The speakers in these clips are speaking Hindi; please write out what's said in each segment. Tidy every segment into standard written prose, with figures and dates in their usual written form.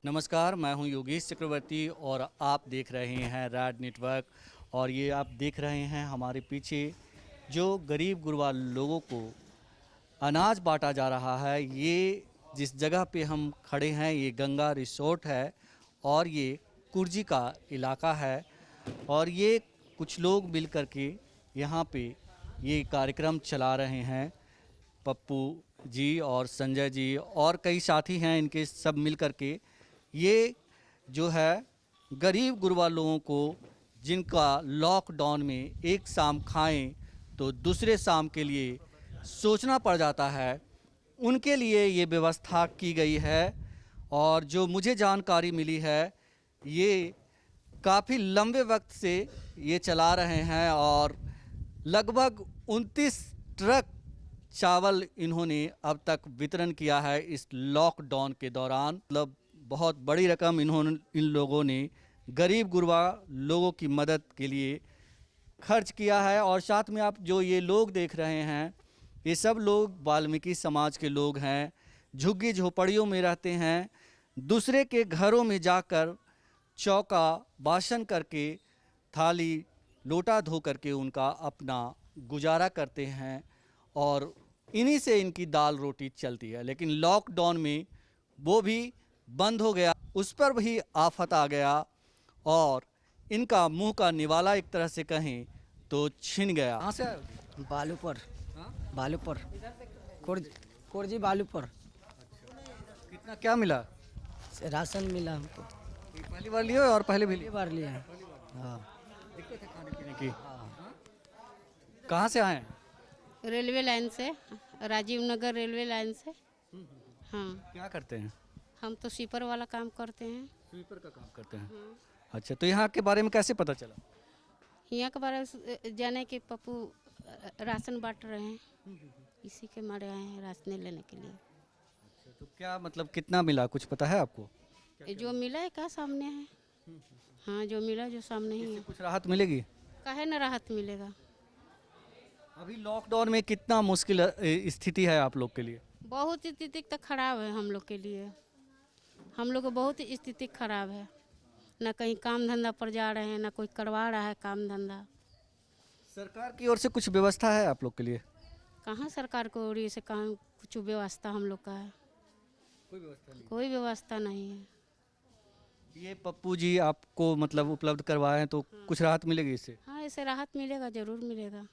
नमस्कार, मैं हूं योगेश चक्रवर्ती और आप देख रहे हैं रैड नेटवर्क। और ये आप देख रहे हैं हमारे पीछे जो गरीब गुरबा लोगों को अनाज बांटा जा रहा है। ये जिस जगह पे हम खड़े हैं ये गंगा रिसोर्ट है और ये कुर्जी का इलाका है। और ये कुछ लोग मिल कर के यहाँ पे ये कार्यक्रम चला रहे हैं। पप्पू जी और संजय जी और कई साथी हैं इनके, सब मिल कर के ये जो है गरीब गुरबा लोगों को जिनका लॉकडाउन में एक शाम खाएं तो दूसरे शाम के लिए सोचना पड़ जाता है, उनके लिए ये व्यवस्था की गई है। और जो मुझे जानकारी मिली है ये काफ़ी लंबे वक्त से ये चला रहे हैं और लगभग 29 ट्रक चावल इन्होंने अब तक वितरण किया है इस लॉकडाउन के दौरान। मतलब बहुत बड़ी रकम इन लोगों ने गरीब गुरबा लोगों की मदद के लिए खर्च किया है। और साथ में आप जो ये लोग देख रहे हैं ये सब लोग वाल्मीकि समाज के लोग हैं, झुग्गी झोपड़ियों में रहते हैं, दूसरे के घरों में जाकर चौका बासन करके थाली लोटा धो करके उनका अपना गुजारा करते हैं और इन्हीं से इनकी दाल रोटी चलती है। लेकिन लॉकडाउन में वो भी बंद हो गया, उस पर भी आफत आ गया और इनका मुंह का निवाला एक तरह से कहें तो छिन गया। कहाँ से आए हो? बालूपुर। हाँ? बालूपुर कुर्जी बालूपुर। कितना क्या मिला? से राशन मिला हमको। ये पहली बार लिए हो और पहले भी पहली लिए? बार लिए हैं। हाँ। दिक्कत है खाने पीने की? हाँ। कहाँ से आए हैं? रेलवे लाइन से, राजीव नगर रेलवे लाइन से। हाँ, क्या करते हैं? हम तो स्वीपर वाला काम करते हैं। स्वीपर का काम करते हैं। अच्छा, तो यहाँ के बारे में कैसे पता चला? यहाँ के बारे में जाने के पप्पू राशन बांट रहे हैं, इसी के मारे आए हैं राशन लेने के लिए। तो क्या मतलब कितना मिला, कुछ पता है आपको? जो मिला है क्या सामने है। हाँ, जो मिला जो सामने ही है। कुछ राहत मिलेगी? काहे न राहत मिलेगा। अभी लॉकडाउन में कितना मुश्किल स्थिति है आप लोग के लिए? बहुत स्थिति तो खराब है हम लोग के लिए। हम लोग को बहुत स्थिति खराब है, ना कहीं काम धंधा पर जा रहे हैं, ना कोई करवा रहा है काम धंधा। सरकार की ओर से कुछ व्यवस्था है आप लोग के लिए? कहाँ सरकार को ओर से कहाँ कुछ व्यवस्था हम लोग का है? कोई व्यवस्था नहीं। कोई व्यवस्था नहीं है। ये पप्पू जी आपको मतलब उपलब्ध करवाए हैं तो कुछ राहत मिलेगी इससे? हाँ, इससे राहत मिलेगा, जरूर मिलेगा।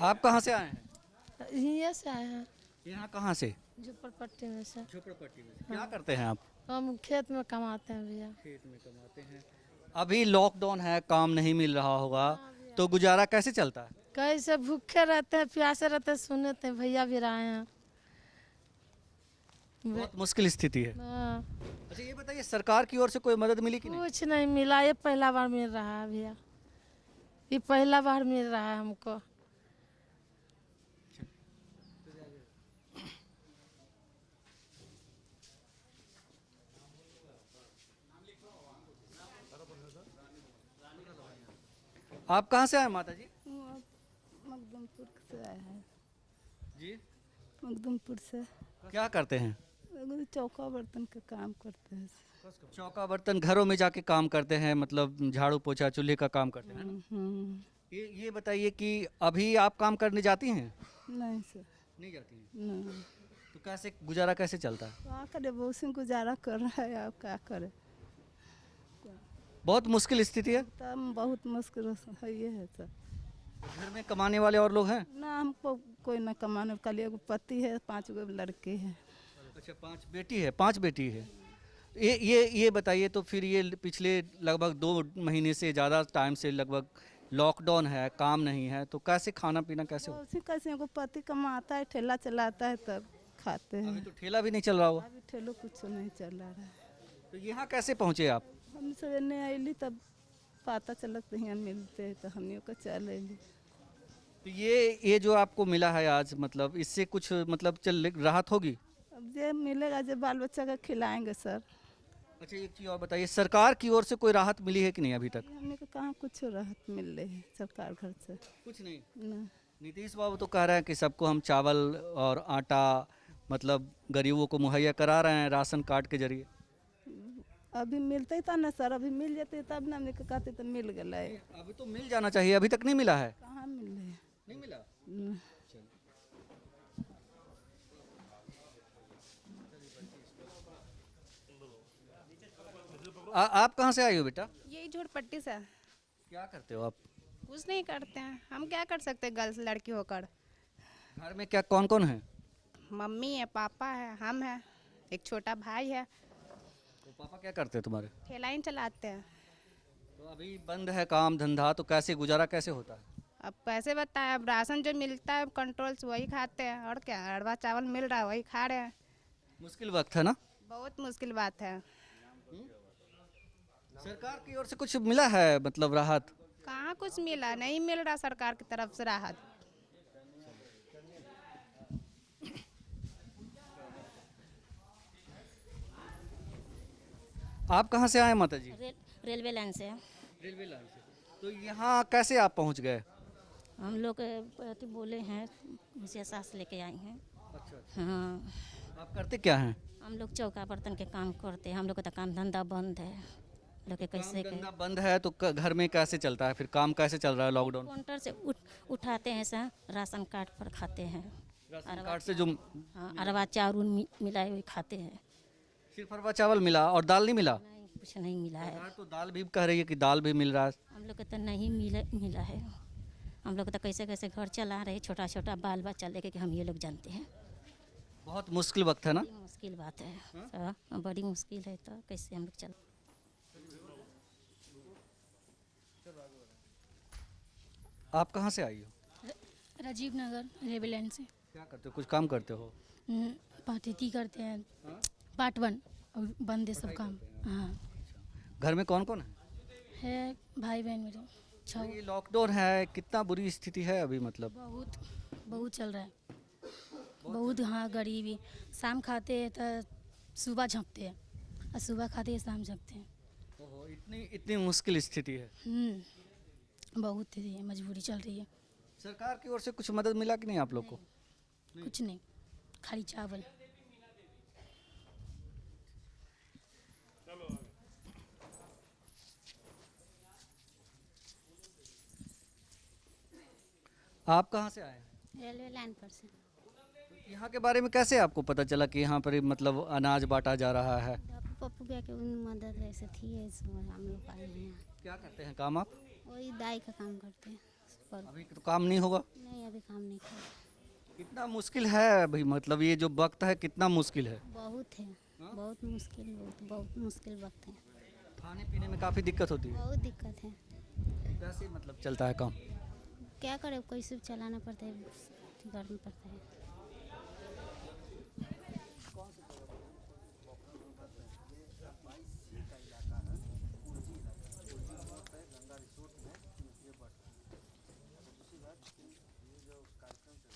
आप कहाँ से आए हैं? यहीं से आए हैं, यहाँ कहाँ से? झोपड़पट्टी में से। झोपड़पट्टी में। क्या करते हैं आप? हम खेत में कमाते हैं भैया। खेत में कमाते हैं। अभी लॉकडाउन है, काम नहीं मिल रहा होगा तो गुजारा कैसे चलता है? कैसे भूखे रहते हैं, प्यासे रहते हैं, सुनते हैं भैया भी रहे हैं। बहुत मुश्किल स्थिति है। हाँ, अच्छा, ये बताइए सरकार की ओर से कोई मदद मिली कि नहीं? कुछ नहीं मिला, ये पहला बार मिल रहा है भैया, ये पहला बार मिल रहा है हमको। आप कहाँ से आए माता जी? मखदुमपुर से आए हैं। जी, मखदुमपुर से। क्या करते हैं? चौका बर्तन का काम करते हैं। चौका बर्तन घरों में जाके काम करते हैं, मतलब झाड़ू पोछा चूल्हे का काम करते हैं ना? ये बताइए कि अभी आप काम करने जाती हैं? नहीं सर, नहीं जाती हैं। नहीं। तो कैसे गुजारा कैसे चलता है? क्या करे, बहुत से गुजारा कर रहा है, आप क्या करे। बहुत मुश्किल स्थिति है। तब बहुत मुश्किल है ये है सर। घर में कमाने वाले और लोग हैं? ना हमको कोई ना कमाने, खाली एगो पति है, 5 गो लड़के हैं। अच्छा, 5 बेटी है? 5 बेटी है। ये बताइए तो फिर ये पिछले लगभग 2 महीने से ज़्यादा टाइम से लगभग लॉकडाउन है, काम नहीं है, तो कैसे खाना पीना कैसे हो? उसी कैसे एगो पति कमाता है, ठेला चलाता है, तब खाते अभी हैं। तो ठेला भी नहीं चल रहा होगा। अभी ठेलो कुछ नहीं चल रहा है। तो यहाँ कैसे पहुँचे आप? हम सब नहीं आईली तब पता चलत यहाँ मिलते हैं तो हम का चल अली। तो ये जो आपको मिला है आज, मतलब इससे कुछ मतलब चल राहत होगी? अब जे मिलेगा जो बाल बच्चा का खिलाएंगे सर। अच्छा, एक चीज़ और बताइए, सरकार की ओर से कोई राहत मिली है कि नहीं अभी तक? हमने को कहाँ कुछ राहत मिल रही है सरकार घर से। कुछ नहीं। ना। नीतीश बाबू तो कह रहे हैं कि सबको हम चावल और आटा मतलब गरीबों को मुहैया करा रहे हैं राशन कार्ड के जरिए? अभी मिलते था ना सर, अभी मिल जाते तब ना हमने के कहते तो मिल गया है। अभी तो मिल जाना चाहिए, अभी तक नहीं मिला है। कहाँ मिल रहे हैं? नहीं मिला। न- आप कहाँ से आई हो बेटा? यही झोटपट्टी से। क्या करते हो आप? कुछ नहीं करते हैं, हम क्या कर सकते हैं गर्ल्स लड़की होकर। घर में क्या कौन कौन है? मम्मी है, पापा है, हम हैं, एक छोटा भाई है। तो पापा क्या करते हैं तुम्हारे? ठेला ही चलाते हैं। तो अभी बंद है काम धंधा, तो कैसे गुजारा कैसे होता है? अब पैसे बताए, अब राशन जो मिलता है कंट्रोल से वही खाते हैं, और क्या अरवा चावल मिल रहा है वही खा रहे हैं। मुश्किल वक्त है ना? बहुत मुश्किल बात है। सरकार की ओर से कुछ मिला है मतलब राहत? कहाँ कुछ मिला, नहीं मिल रहा सरकार की तरफ से राहत। आप कहाँ से आए माता जी? रेलवे लाइन से है। रेलवे लाइन से। तो यहाँ कैसे आप पहुँच गए? हम लोग अति बोले हैं, मुझे सास लेके आई हैं। अच्छा। हाँ, आप करते क्या हैं? हम लोग चौका बर्तन के काम करते हैं। हम लोग का तो काम धंधा बंद है। लोग के कैसे काम के धंधा बंद है तो घर में कैसे चलता है फिर? काम कैसे चल रहा है लॉकडाउन? काउंटर से उठाते हैं सा, राशन कार्ड पर खाते हैं। राशन कार्ड से जो हाँ, अरवा चावल मिलाए हुए खाते हैं। सिर्फ अरवा चावल मिला और दाल नहीं मिला? नहीं, कुछ नहीं मिला है। सरकार तो दाल भी कह रही है कि दाल भी मिल रहा है। हम लोग को तो नहीं मिला है। हम लोग तो कैसे कैसे घर चला रहे, छोटा छोटा बाल बच्चा लेके कि हम ये लोग जानते हैं। बहुत मुश्किल वक्त है ना? बड़ी मुश्किल बात है। हाँ, बड़ी मुश्किल है, तो कैसे हम लोग चल। आप कहाँ से आई हो? राजीव नगर रेलवे लाइन से। क्या करते हो? कुछ काम करते हो? पार्टी करते हैं, पार्ट 1 और बंद है सब काम। हाँ, घर में कौन कौन है? भाई बहन मेरे तो 6। ये लॉकडाउन है, कितना बुरी स्थिति है अभी मतलब? बहुत बहुत चल रहा है, बहुत। हाँ, गरीबी। शाम खाते हैं तो सुबह झपते हैं, और सुबह खाते हैं शाम झपते हैं। ओहो, इतनी इतनी मुश्किल स्थिति है। बहुत ही मजबूरी चल रही है। सरकार की ओर से कुछ मदद मिला कि नहीं आप लोग को? कुछ नहीं, खाली चावल। आप कहाँ से आए हैं? रेलवे लाइन पर से। यहाँ के बारे में कैसे आपको पता चला कि यहाँ पर मतलब अनाज बांटा जा रहा है? पप्पू भैया के उन मदद ऐसे थी, इसमें हम लोग आए हैं यहाँ। क्या करते हैं काम आप? वही दाई का काम करते हैं पर अभी तो काम नहीं होगा? नहीं, अभी काम नहीं कर। कितना मुश्किल है अभी, मतलब ये जो वक्त है कितना मुश्किल है? बहुत है, बहुत मुश्किल, बहुत मुश्किल वक्त है। खाने पीने में काफ़ी दिक्कत होती है। बहुत दिक्कत है। कैसे मतलब चलता है काम? क्या करे, कैसे चलाना पड़ता है, घर में पड़ता है।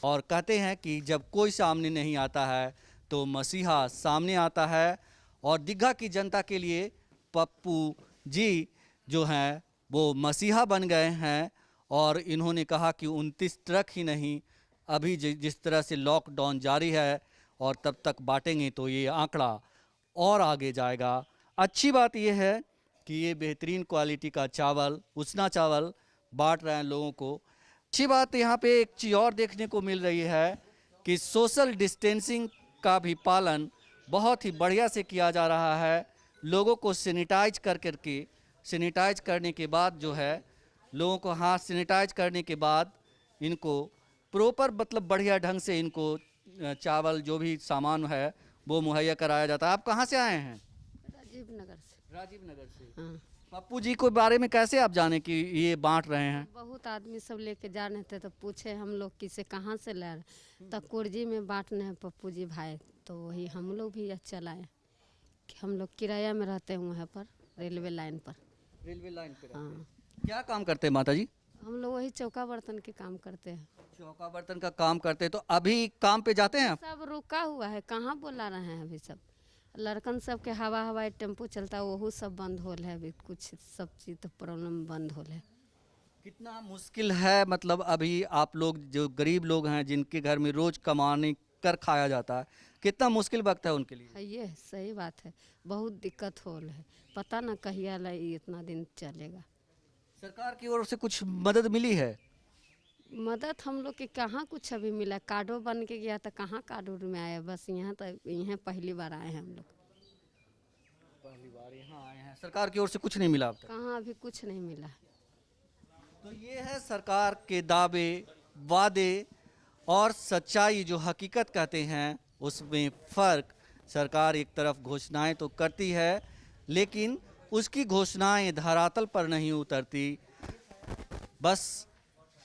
और कहते हैं कि जब कोई सामने नहीं आता है तो मसीहा सामने आता है, और दीघा की जनता के लिए पप्पू जी जो हैं वो मसीहा बन गए हैं। और इन्होंने कहा कि 29 ट्रक ही नहीं, अभी जिस तरह से लॉकडाउन जारी है और तब तक बांटेंगे तो ये आंकड़ा और आगे जाएगा। अच्छी बात यह है कि ये बेहतरीन क्वालिटी का चावल, उसना चावल बांट रहे हैं लोगों को। अच्छी बात यहाँ पे एक चीज़ और देखने को मिल रही है कि सोशल डिस्टेंसिंग का भी पालन बहुत ही बढ़िया से किया जा रहा है। लोगों को सैनिटाइज करके सैनिटाइज करने के बाद जो है, लोगों को हाथ सैनिटाइज करने के बाद इनको प्रॉपर मतलब बढ़िया ढंग से इनको चावल जो भी सामान है वो मुहैया कराया जाता है। आप कहाँ से आए हैं? राजीव नगर से। राजीव नगर से। हाँ, पप्पू जी के बारे में कैसे आप जाने कि ये बांट रहे हैं? बहुत आदमी सब लेके जा रहे थे तो पूछे हम लोग किसे कहाँ से ले रहे, तो कुर्जी में बांटने हैं पप्पू जी भाई, तो वही हम लोग भी चलाए। कि हम लोग किराया में रहते हैं वहाँ पर रेलवे लाइन पर। रेलवे लाइन पे। हाँ, क्या काम करते हैं माता जी? हम लोग वही चौका बर्तन के काम करते हैं। चौका बर्तन का काम करते हैं। तो अभी काम पे जाते हैं आप? सब रुका हुआ है, कहाँ बुला रहे हैं अभी सब। लड़कन सब के हवाई टेम्पो चलता है, वही सब बंद हो है अभी, कुछ सब चीज़ तो प्रॉब्लम बंद हो है। कितना मुश्किल है मतलब अभी आप लोग जो गरीब लोग हैं जिनके घर में रोज कमाने कर खाया जाता है, कितना मुश्किल वक्त है उनके लिए। है ये सही बात है, बहुत दिक्कत हो रहा है, पता ना कहिया ला ये इतना दिन चलेगा। सरकार की ओर से कुछ मदद मिली है? मदद हम लोग के कहाँ कुछ अभी मिला, कार्डो बन के गया तो कहाँ कार्ड उड में आया, बस यहाँ तो यहाँ पहली बार आए हैं हम लोग। पहली बार यहाँ आए हैं, सरकार की ओर से कुछ नहीं मिला अब तक। कहाँ अभी कुछ नहीं मिला। तो ये है सरकार के दावे, वादे और सच्चाई, जो हकीकत कहते हैं उसमें फ़र्क। सरकार एक तरफ घोषणाएं तो करती है, लेकिन उसकी घोषणाएं धरातल पर नहीं उतरती। बस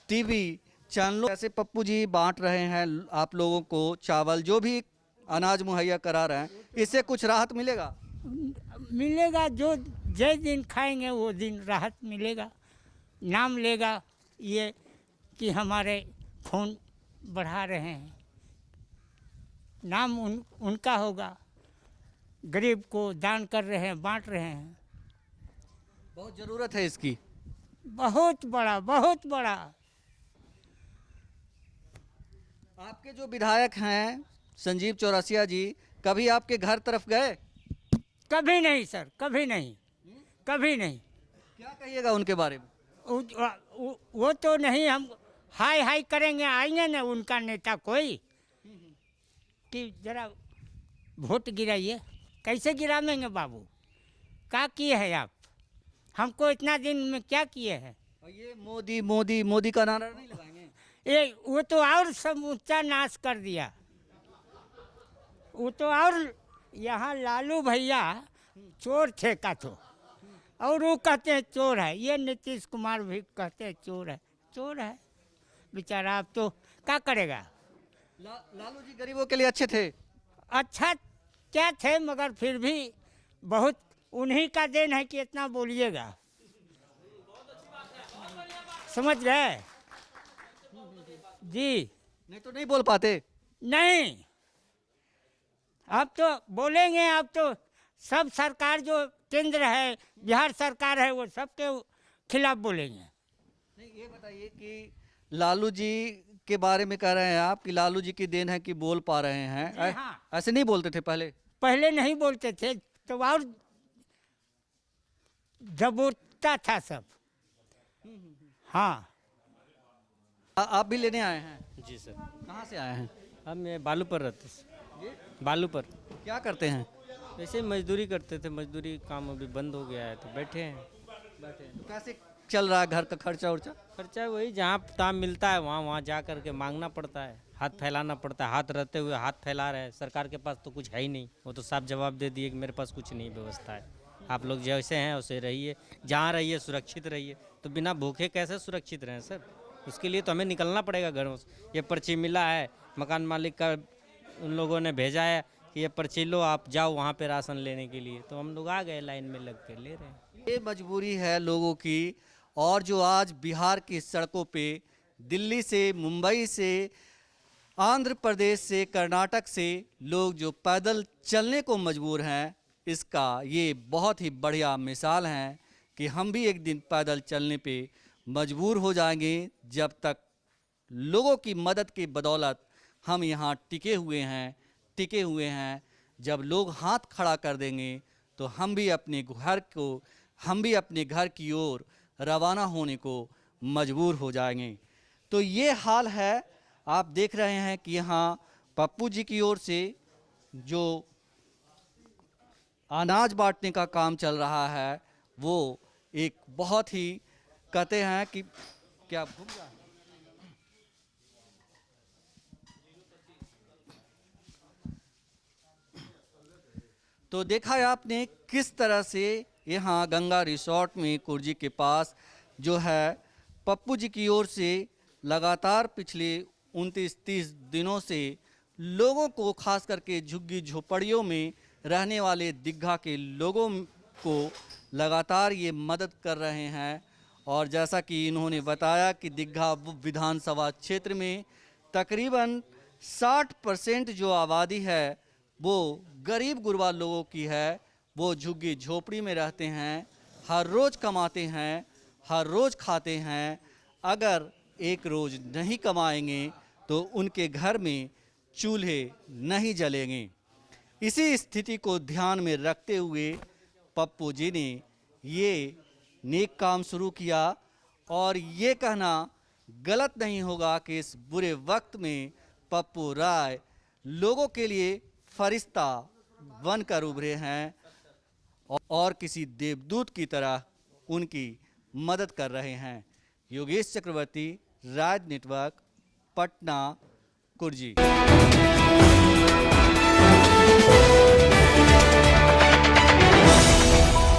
टीवी चैनलों ऐसे पप्पू जी बांट रहे हैं आप लोगों को चावल, जो भी अनाज मुहैया करा रहे हैं, इससे कुछ राहत मिलेगा? मिलेगा, जो जिस दिन खाएंगे वो दिन राहत मिलेगा। नाम लेगा ये कि हमारे खून बढ़ा रहे हैं, नाम उनका होगा। गरीब को दान कर रहे हैं, बांट रहे हैं। बहुत ज़रूरत है इसकी, बहुत बड़ा, बहुत बड़ा। आपके जो विधायक हैं संजीव चौरसिया जी, कभी आपके घर तरफ गए? कभी नहीं सर, कभी नहीं, कभी नहीं। क्या कहिएगा उनके बारे में? वो तो नहीं, हम हाय हाय करेंगे, आएंगे ना उनका नेता कोई कि जरा वोट गिराइए। कैसे गिरावेंगे बाबू? क्या किए हैं आप? हमको इतना दिन में क्या किए हैं? और ये मोदी मोदी मोदी का नारा नहीं लगाएंगे? ये वो तो और समूचा नाश कर दिया। वो तो और यहाँ लालू भैया चोर थे का तो, और वो कहते हैं चोर है। ये नीतीश कुमार भी कहते हैं चोर है, चोर है बेचारा। अब तो क्या करेगा? लालू जी गरीबों के लिए अच्छे थे। अच्छा क्या थे, मगर फिर भी बहुत उन्हीं का देन है कि इतना बोलिएगा। समझ गए जी? नहीं तो नहीं बोल पाते। नहीं, अब तो बोलेंगे। अब तो सब सरकार जो केंद्र है, बिहार सरकार है, वो सबके खिलाफ बोलेंगे। नहीं, ये बताइए कि लालू जी के बारे में कह रहे हैं आप कि लालू जी की देन है कि बोल पा रहे हैं। हाँ। ऐसे नहीं बोलते थे पहले? पहले नहीं बोलते थे तो और दबोचता था सब। हाँ। आप भी लेने आए हैं? जी सर। कहाँ से आए हैं? हम ये बालू पर रहते हैं, बालू पर। क्या करते हैं? वैसे मजदूरी करते थे, मजदूरी काम अभी बंद हो गया है तो बैठे हैं। तो कैसे चल रहा है घर का खर्चा उर्चा? खर्चा वही जहाँ काम मिलता है वहाँ जा कर के मांगना पड़ता है, हाथ फैलाना पड़ता है। हाथ रहते हुए हाथ फैला रहे हैं। सरकार के पास तो कुछ है ही नहीं। वो तो साफ जवाब दे दिए कि मेरे पास कुछ नहीं व्यवस्था है, आप लोग जैसे हैं वैसे रहिए, जहाँ रहिए सुरक्षित रहिए। तो बिना भूखे कैसे सुरक्षित रहें सर? उसके लिए तो हमें निकलना पड़ेगा घरों से। ये पर्ची मिला है, मकान मालिक का उन लोगों ने भेजा है कि ये पर्ची लो, आप जाओ वहाँ पे राशन लेने के लिए। तो हम लोग आ गए, लाइन में लग के ले रहे हैं। ये मजबूरी है लोगों की। और जो आज बिहार की सड़कों पे, दिल्ली से, मुंबई से, आंध्र प्रदेश से, कर्नाटक से लोग जो पैदल चलने को मजबूर हैं, इसका ये बहुत ही बढ़िया मिसाल है कि हम भी एक दिन पैदल चलने पे मजबूर हो जाएंगे। जब तक लोगों की मदद की बदौलत हम यहाँ टिके हुए हैं, जब लोग हाथ खड़ा कर देंगे तो हम भी अपने घर की ओर रवाना होने को मजबूर हो जाएंगे। तो ये हाल है। आप देख रहे हैं कि यहाँ पप्पू जी की ओर से जो अनाज बांटने का काम चल रहा है, वो एक बहुत ही कहते हैं कि क्या भूल गया? तो देखा है आपने किस तरह से यहाँ गंगा रिसोर्ट में कुर्जी के पास जो है पप्पू जी की ओर से लगातार पिछले 29-30 दिनों से लोगों को, खास करके झुग्गी झोपड़ियों में रहने वाले दिग्घा के लोगों को लगातार ये मदद कर रहे हैं। और जैसा कि इन्होंने बताया कि दिग्घा विधानसभा क्षेत्र में तकरीबन 60% जो आबादी है वो गरीब गुरबा लोगों की है। वो झुग्गी झोपड़ी में रहते हैं, हर रोज़ कमाते हैं, हर रोज़ खाते हैं। अगर एक रोज़ नहीं कमाएंगे तो उनके घर में चूल्हे नहीं जलेंगे। इसी स्थिति को ध्यान में रखते हुए पप्पू जी ने ये नेक काम शुरू किया और ये कहना गलत नहीं होगा कि इस बुरे वक्त में पप्पू राय लोगों के लिए फरिश्ता बनकर उभरे हैं और किसी देवदूत की तरह उनकी मदद कर रहे हैं। योगेश चक्रवर्ती, राज नेटवर्क, पटना, कुर्जी।